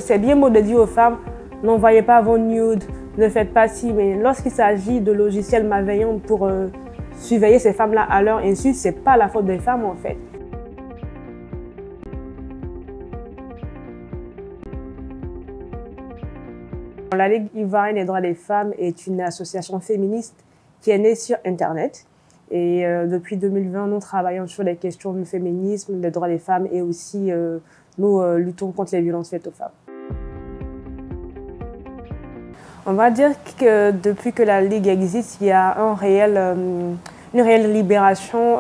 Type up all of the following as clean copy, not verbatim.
C'est bien beau de dire aux femmes, n'envoyez pas vos nudes, ne faites pas ci, mais lorsqu'il s'agit de logiciels malveillants pour surveiller ces femmes-là à leur insu, c'est pas la faute des femmes en fait. La Ligue ivoirienne des droits des femmes est une association féministe qui est née sur Internet. Et depuis 2020, nous travaillons sur les questions du féminisme, des droits des femmes et aussi nous luttons contre les violences faites aux femmes. On va dire que depuis que la Ligue existe, il y a une réelle libération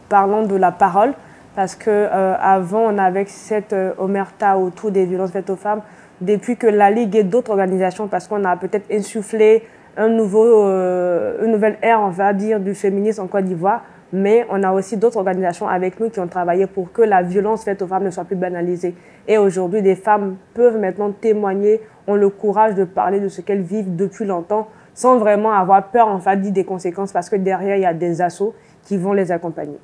parlant de la parole. Parce qu'avant, on avait cette omerta autour des violences faites aux femmes. Depuis que la Ligue et d'autres organisations, parce qu'on a peut-être insufflé une nouvelle ère, on va dire, du féminisme en Côte d'Ivoire, mais on a aussi d'autres organisations avec nous qui ont travaillé pour que la violence faite aux femmes ne soit plus banalisée. Et aujourd'hui, des femmes peuvent maintenant témoigner, ont le courage de parler de ce qu'elles vivent depuis longtemps, sans vraiment avoir peur, en fait, des conséquences, parce que derrière, il y a des assos qui vont les accompagner.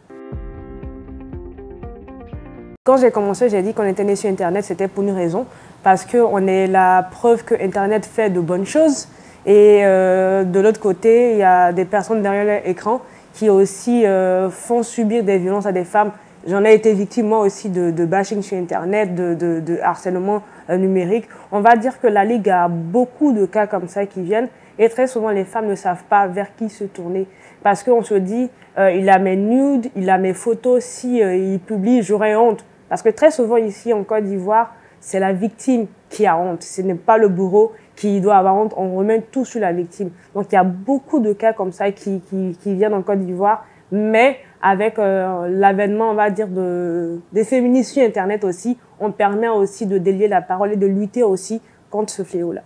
Quand j'ai commencé, j'ai dit qu'on était né sur Internet, c'était pour une raison, parce qu'on est la preuve que Internet fait de bonnes choses. Et de l'autre côté, il y a des personnes derrière l'écran qui aussi font subir des violences à des femmes. J'en ai été victime moi aussi de bashing sur Internet, de harcèlement numérique. On va dire que la Ligue a beaucoup de cas comme ça qui viennent. Et très souvent, les femmes ne savent pas vers qui se tourner. Parce qu'on se dit, il a mes nudes, il a mes photos, si il publie, j'aurais honte. Parce que très souvent ici en Côte d'Ivoire, c'est la victime qui a honte. Ce n'est pas le bourreau qui doit avoir honte. On remet tout sur la victime. Donc il y a beaucoup de cas comme ça qui viennent en Côte d'Ivoire. Mais avec l'avènement, on va dire, des féministes sur Internet aussi, on permet aussi de délier la parole et de lutter aussi contre ce fléau-là.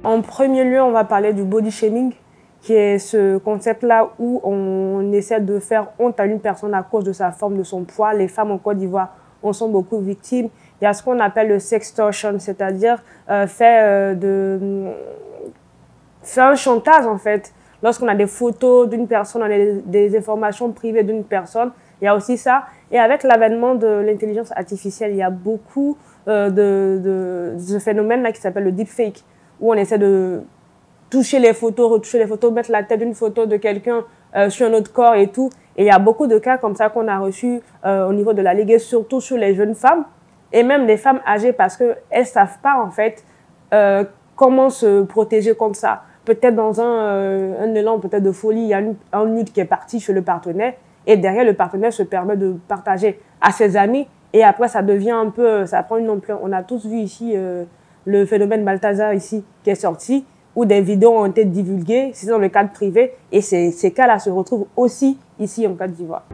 En premier lieu, on va parler du body shaming, qui est ce concept-là où on essaie de faire honte à une personne à cause de sa forme, de son poids. Les femmes en Côte d'Ivoire en sont beaucoup victimes. Il y a ce qu'on appelle le sextortion, c'est-à-dire faire un chantage en fait. Lorsqu'on a des photos d'une personne, on a des informations privées d'une personne, il y a aussi ça. Et avec l'avènement de l'intelligence artificielle, il y a beaucoup de ce phénomène-là qui s'appelle le deepfake, où on essaie de toucher les photos, retoucher les photos, mettre la tête d'une photo de quelqu'un sur un autre corps et tout. Et il y a beaucoup de cas comme ça qu'on a reçus au niveau de la Ligue, et surtout sur les jeunes femmes et même les femmes âgées, parce qu'elles ne savent pas en fait comment se protéger contre ça. Peut-être dans un élan peut-être de folie, il y a un nude qui est parti chez le partenaire et derrière le partenaire se permet de partager à ses amis et après ça devient un peu, ça prend une ampleur. On a tous vu ici le phénomène Balthazar ici qui est sorti, où des vidéos ont été divulguées, c'est dans le cadre privé, et ces cas-là se retrouvent aussi ici en Côte d'Ivoire.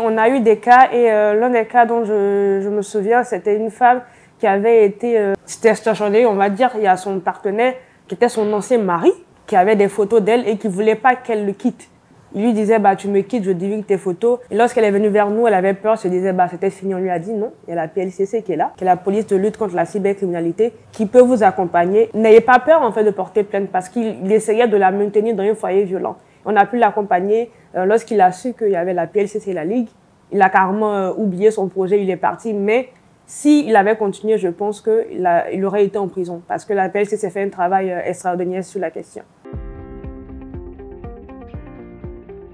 On a eu des cas, et l'un des cas dont je me souviens, c'était une femme qui avait été stationnée, on va dire, il y a son partenaire, qui était son ancien mari, qui avait des photos d'elle et qui ne voulait pas qu'elle le quitte. Il lui disait, bah, tu me quittes, je divulgue tes photos. Et lorsqu'elle est venue vers nous, elle avait peur, se disait, bah, c'était fini. On lui a dit non. Il y a la PLCC qui est là, qui est la police de lutte contre la cybercriminalité, qui peut vous accompagner. N'ayez pas peur, en fait, de porter plainte parce qu'il essayait de la maintenir dans un foyer violent. On a pu l'accompagner lorsqu'il a su qu'il y avait la PLCC et la Ligue. Il a carrément oublié son projet, il est parti. Mais s'il avait continué, je pense qu'il aurait été en prison parce que la PLCC fait un travail extraordinaire sur la question.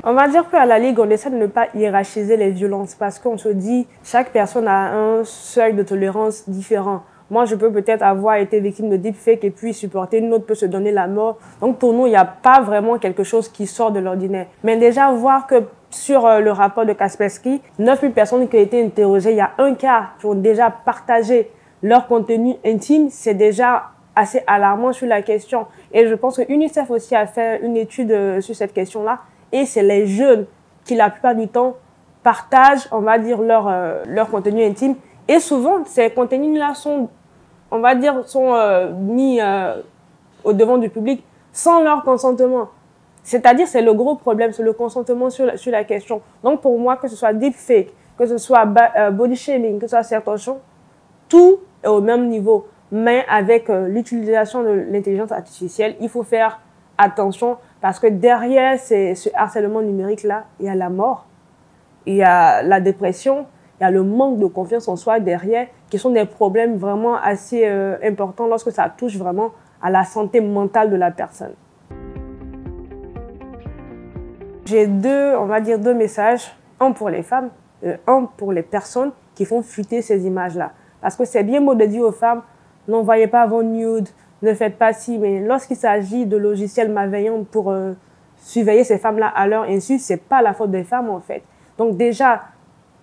On va dire qu'à la Ligue, on essaie de ne pas hiérarchiser les violences parce qu'on se dit chaque personne a un seuil de tolérance différent. Moi, je peux peut-être avoir été victime de deepfake et puis supporter, une autre peut se donner la mort. Donc pour nous, il n'y a pas vraiment quelque chose qui sort de l'ordinaire. Mais déjà, voir que sur le rapport de Kaspersky, 9000 personnes qui ont été interrogées, il y a un quart qui ont déjà partagé leur contenu intime, c'est déjà assez alarmant sur la question. Et je pense que UNICEF aussi a fait une étude sur cette question-là. Et c'est les jeunes qui, la plupart du temps, partagent, on va dire, leur contenu intime. Et souvent, ces contenus-là sont, on va dire, mis au devant du public sans leur consentement. C'est-à-dire, c'est le gros problème, c'est le consentement sur la question. Donc, pour moi, que ce soit deepfake, que ce soit body shaming, que ce soit sextortion, tout est au même niveau. Mais avec l'utilisation de l'intelligence artificielle, il faut faire attention parce que derrière ce harcèlement numérique-là, il y a la mort. il y a la dépression, il y a le manque de confiance en soi derrière, qui sont des problèmes vraiment assez importants lorsque ça touche vraiment à la santé mentale de la personne. J'ai on va dire deux messages, un pour les femmes, un pour les personnes qui font fuiter ces images-là. Parce que c'est bien beau de dire aux femmes, n'envoyez pas vos nudes, ne faites pas ci, mais lorsqu'il s'agit de logiciels malveillants pour surveiller ces femmes-là à leur insu, c'est pas la faute des femmes en fait. Donc déjà,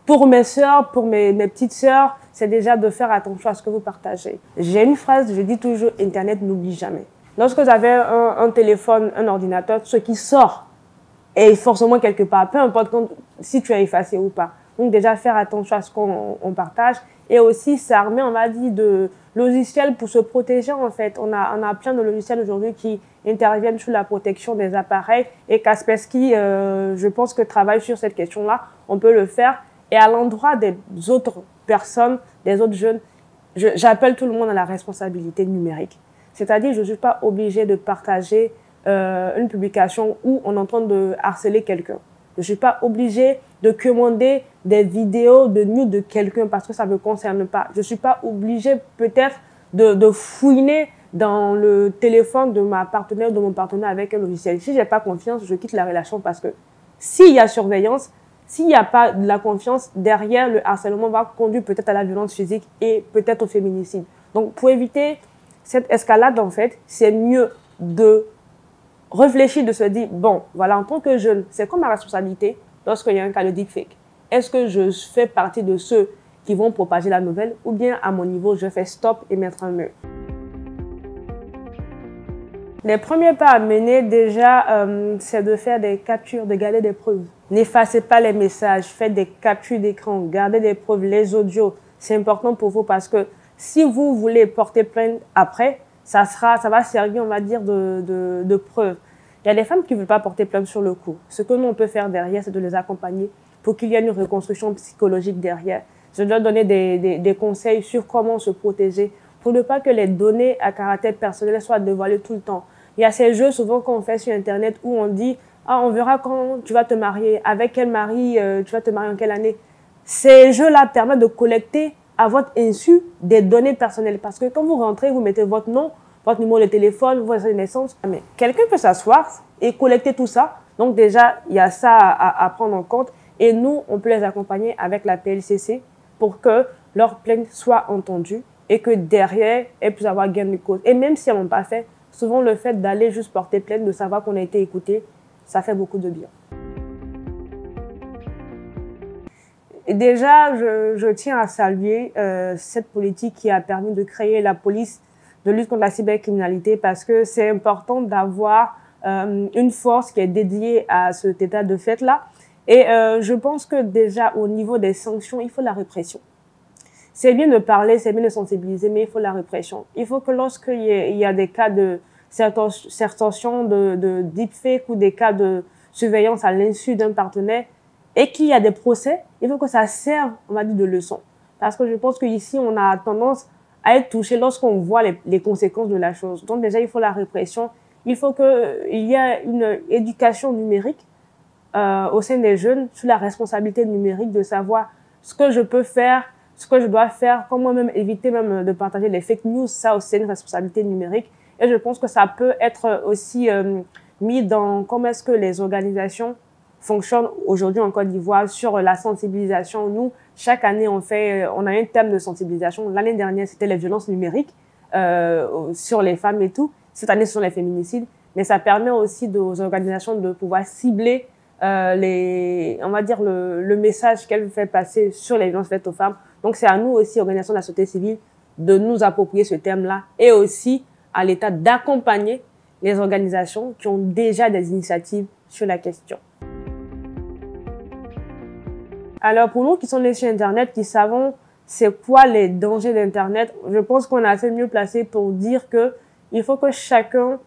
pour mes sœurs, pour mes petites sœurs, c'est déjà de faire attention à ce que vous partagez. J'ai une phrase, je dis toujours, Internet n'oublie jamais. Lorsque vous avez un téléphone, un ordinateur, ce qui sort est forcément quelque part, peu importe si tu as effacé ou pas. Donc déjà, faire attention à ce qu'on partage et aussi s'armer, on va dire, de logiciels pour se protéger en fait. On a plein de logiciels aujourd'hui qui interviennent sur la protection des appareils et Kaspersky, je pense que travaille sur cette question-là. On peut le faire. Et à l'endroit des autres personnes, des autres jeunes, j'appelle tout le monde à la responsabilité numérique. C'est-à-dire, je ne suis pas obligée de partager une publication où on est en train de harceler quelqu'un. Je ne suis pas obligée de commander des vidéos de nudes de quelqu'un parce que ça ne me concerne pas. Je ne suis pas obligée peut-être de fouiner dans le téléphone de ma partenaire ou de mon partenaire avec un logiciel. Si je n'ai pas confiance, je quitte la relation parce que s'il y a surveillance, s'il n'y a pas de la confiance, derrière, le harcèlement va conduire peut-être à la violence physique et peut-être au féminicide. Donc, pour éviter cette escalade, en fait, c'est mieux de réfléchir, de se dire, bon, voilà, en tant que jeune, c'est quoi ma responsabilité lorsqu'il y a un cas de deepfake? Est-ce que je fais partie de ceux qui vont propager la nouvelle ou bien, à mon niveau, je fais stop et mettre un mur? Les premiers pas à mener, déjà, c'est de faire des captures, de garder des preuves. N'effacez pas les messages, faites des captures d'écran, gardez des preuves, les audios. C'est important pour vous parce que si vous voulez porter plainte après, ça va servir, on va dire, de preuve. Il y a des femmes qui ne veulent pas porter plainte sur le coup. Ce que nous, on peut faire derrière, c'est de les accompagner pour qu'il y ait une reconstruction psychologique derrière. Je dois donner des conseils sur comment se protéger pour ne pas que les données à caractère personnel soient dévoilées tout le temps. Il y a ces jeux souvent qu'on fait sur Internet où on dit « Ah, on verra quand tu vas te marier, avec quel mari, tu vas te marier en quelle année ?» Ces jeux-là permettent de collecter à votre insu des données personnelles. Parce que quand vous rentrez, vous mettez votre nom, votre numéro de téléphone, votre date de naissance. Mais quelqu'un peut s'asseoir et collecter tout ça. Donc déjà, il y a ça à prendre en compte. Et nous, on peut les accompagner avec la PLCC pour que leur plainte soit entendue et que derrière, elles puissent avoir gain de cause. Et même si elles n'ont pas fait, souvent le fait d'aller juste porter plainte, de savoir qu'on a été écouté, ça fait beaucoup de bien. Et déjà, je tiens à saluer cette politique qui a permis de créer la police de lutte contre la cybercriminalité parce que c'est important d'avoir une force qui est dédiée à cet état de fait-là. Et je pense que déjà, au niveau des sanctions, il faut la répression. C'est bien de parler, c'est bien de sensibiliser, mais il faut la répression. Il faut que lorsqu'il y a des cas de certains de deepfake ou des cas de surveillance à l'insu d'un partenaire, et qu'il y a des procès, il faut que ça serve, on va dire, de leçon. Parce que je pense qu'ici, on a tendance à être touché lorsqu'on voit les conséquences de la chose. Donc déjà, il faut la répression. Il faut qu'il y ait une éducation numérique au sein des jeunes sur la responsabilité numérique, de savoir ce que je peux faire, ce que je dois faire, comment même éviter même de partager les fake news. Ça aussi, c'est une responsabilité numérique. Et je pense que ça peut être aussi mis dans comment est-ce que les organisations fonctionne aujourd'hui en Côte d'Ivoire sur la sensibilisation. Nous, chaque année, on a un thème de sensibilisation. L'année dernière, c'était les violences numériques sur les femmes et tout. Cette année, ce sont les féminicides. Mais ça permet aussi aux organisations de pouvoir cibler on va dire le message qu'elles veulent faire passer sur les violences faites aux femmes. Donc, c'est à nous aussi, organisations de la société civile, de nous approprier ce thème-là et aussi à l'État d'accompagner les organisations qui ont déjà des initiatives sur la question. Alors, pour nous qui sommes nés sur Internet, qui savons c'est quoi les dangers d'Internet, je pense qu'on est assez mieux placé pour dire que il faut que chacun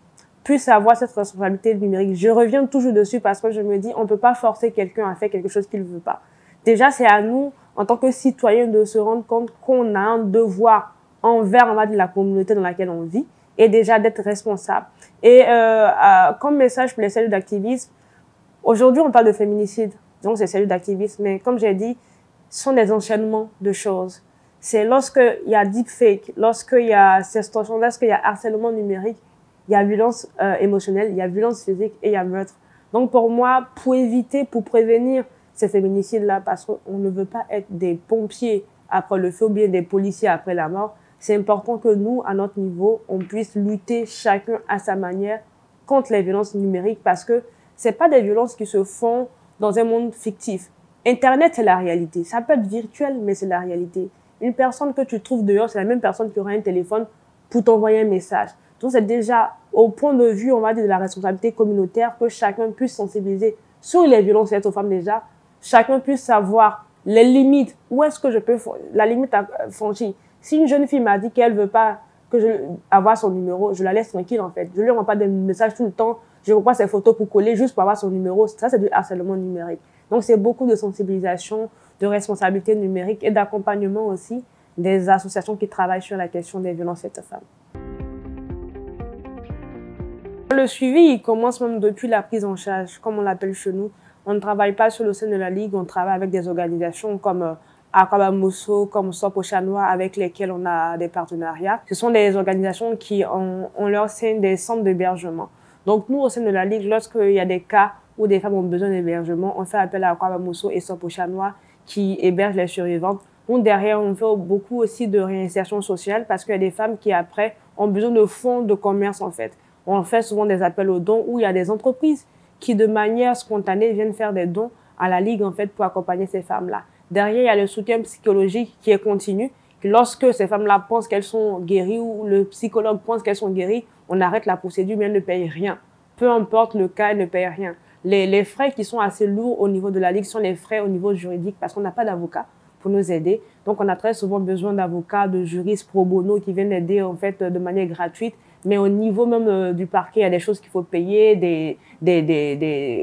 puisse avoir cette responsabilité numérique. Je reviens toujours dessus parce que je me dis, on ne peut pas forcer quelqu'un à faire quelque chose qu'il ne veut pas. Déjà, c'est à nous, en tant que citoyens, de se rendre compte qu'on a un devoir envers, on va dire, la communauté dans laquelle on vit et déjà d'être responsable. Et comme message pour les cellules d'activisme, aujourd'hui, on parle de féminicide. donc c'est celui d'activisme. Mais comme j'ai dit, ce sont des enchaînements de choses. C'est lorsqu'il y a deepfake, lorsqu'il y a sextorsion, lorsqu'il y a harcèlement numérique, il y a violence émotionnelle, il y a violence physique et il y a meurtre. Donc pour moi, pour éviter, pour prévenir ces féminicides-là, parce qu'on ne veut pas être des pompiers après le feu ou bien des policiers après la mort, c'est important que nous, à notre niveau, on puisse lutter chacun à sa manière contre les violences numériques, parce que c'est pas des violences qui se font dans un monde fictif. Internet, c'est la réalité. Ça peut être virtuel, mais c'est la réalité. Une personne que tu trouves dehors, c'est la même personne qui aura un téléphone pour t'envoyer un message. Donc, c'est déjà au point de vue, on va dire, de la responsabilité communautaire que chacun puisse sensibiliser sur les violences faites aux femmes déjà. Chacun puisse savoir les limites. Où est-ce que je peux, la limite à franchir. Si une jeune fille m'a dit qu'elle veut pas que je avoir son numéro, je la laisse tranquille, en fait. Je lui envoie pas des messages tout le temps. Je reprends ses photos pour coller juste pour avoir son numéro. Ça, c'est du harcèlement numérique. Donc, c'est beaucoup de sensibilisation, de responsabilité numérique et d'accompagnement aussi des associations qui travaillent sur la question des violences faites aux femmes. Le suivi, il commence même depuis la prise en charge, comme on l'appelle chez nous. On ne travaille pas sur le sein de la Ligue, on travaille avec des organisations comme Akaba Mousso, comme Sopo Chanois, avec lesquelles on a des partenariats. Ce sont des organisations qui ont leur sein des centres d'hébergement. Donc nous, au sein de la Ligue, lorsqu'il y a des cas où des femmes ont besoin d'hébergement, on fait appel à Akaba Mousso et Sopo Chanois qui hébergent les survivantes. Nous, derrière, on fait beaucoup aussi de réinsertion sociale parce qu'il y a des femmes qui, après, ont besoin de fonds de commerce, en fait. On fait souvent des appels aux dons où il y a des entreprises qui, de manière spontanée, viennent faire des dons à la Ligue, en fait, pour accompagner ces femmes-là. Derrière, il y a le soutien psychologique qui est continu. Lorsque ces femmes-là pensent qu'elles sont guéries ou le psychologue pense qu'elles sont guéries, on arrête la procédure, mais elles ne payent rien. Peu importe le cas, elles ne payent rien. Les frais qui sont assez lourds au niveau de la Ligue sont les frais au niveau juridique parce qu'on n'a pas d'avocat pour nous aider. Donc, on a très souvent besoin d'avocats, de juristes pro bono qui viennent aider, en fait, de manière gratuite. Mais au niveau même du parquet, il y a des choses qu'il faut payer,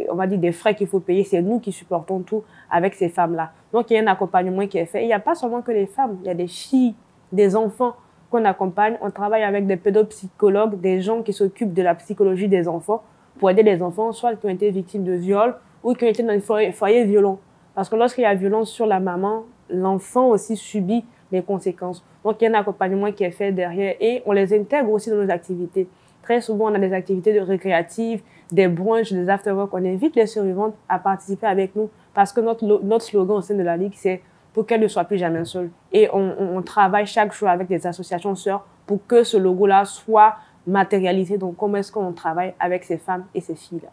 on va dire des frais qu'il faut payer. C'est nous qui supportons tout avec ces femmes-là. Donc, il y a un accompagnement qui est fait. Et il n'y a pas seulement que les femmes, il y a des filles, des enfants qu'on accompagne. On travaille avec des pédopsychologues, des gens qui s'occupent de la psychologie des enfants pour aider les enfants, soit qui ont été victimes de viol ou qui ont été dans des foyers violents. Parce que lorsqu'il y a violence sur la maman, l'enfant aussi subit les conséquences. Donc, il y a un accompagnement qui est fait derrière et on les intègre aussi dans nos activités. Très souvent, on a des activités récréatives, des brunchs, des after-work. On invite les survivantes à participer avec nous parce que notre slogan au sein de la Ligue, c'est pour qu'elles ne soient plus jamais seules. Et on travaille chaque jour avec des associations sœurs pour que ce logo-là soit matérialisé. Donc, comment est-ce qu'on travaille avec ces femmes et ces filles-là?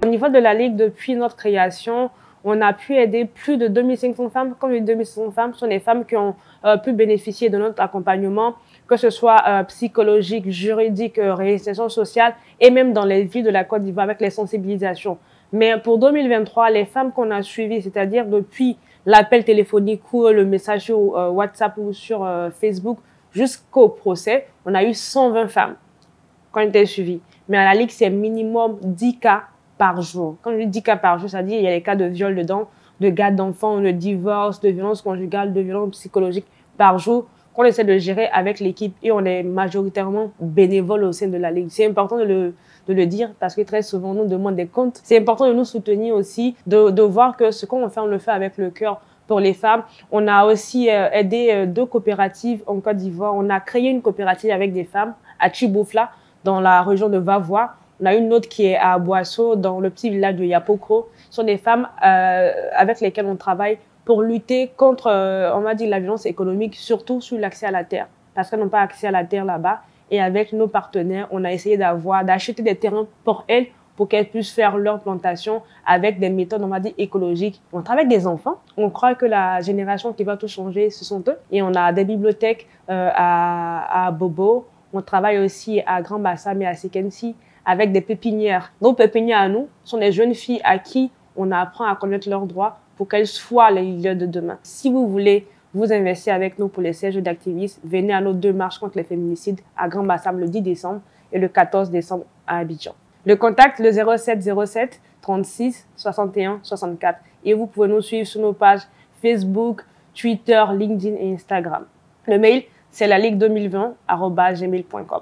Au niveau de la Ligue, depuis notre création, on a pu aider plus de 2500 femmes. Comme les 2500 femmes sont des femmes qui ont pu bénéficier de notre accompagnement, que ce soit psychologique, juridique, réinsertion sociale et même dans les villes de la Côte d'Ivoire avec les sensibilisations. Mais pour 2023, les femmes qu'on a suivies, c'est-à-dire depuis l'appel téléphonique ou le message sur WhatsApp ou sur Facebook jusqu'au procès, on a eu 120 femmes qui ont été suivies. Mais à la Ligue, c'est minimum 10 cas par jour. Quand je dis 10 cas par jour, c'est-à-dire il y a les cas de viol dedans, de garde d'enfants, de divorce, de violence conjugale, de violence psychologique par jour qu'on essaie de gérer avec l'équipe et on est majoritairement bénévoles au sein de la Ligue. C'est important de le dire parce que très souvent on nous demande des comptes. C'est important de nous soutenir aussi, de voir que ce qu'on fait, on le fait avec le cœur pour les femmes. On a aussi aidé 2 coopératives en Côte d'Ivoire. On a créé une coopérative avec des femmes à Chiboufla, dans la région de Vavois. On a une autre qui est à Boisseau, dans le petit village de Yapokro. Ce sont des femmes avec lesquelles on travaille pour lutter contre, on va dire, la violence économique, surtout sur l'accès à la terre. Parce qu'elles n'ont pas accès à la terre là-bas. Et avec nos partenaires, on a essayé d'acheter des terrains pour elles, pour qu'elles puissent faire leur plantation avec des méthodes, on va dire, écologiques. On travaille avec des enfants. On croit que la génération qui va tout changer, ce sont eux. Et on a des bibliothèques à Bobo. On travaille aussi à Grand Bassam et à Sekensi avec des pépinières. Nos pépinières à nous sont des jeunes filles à qui on apprend à connaître leurs droits pour qu'elles soient les leaders de demain. Si vous voulez vous investir avec nous pour les 16 jours d'activisme, venez à nos 2 marches contre les féminicides à Grand Bassam le 10 décembre et le 14 décembre à Abidjan. Le contact, le 0707 36 61 64. Et vous pouvez nous suivre sur nos pages Facebook, Twitter, LinkedIn et Instagram. Le mail, c'est laligue2020@gmail.com.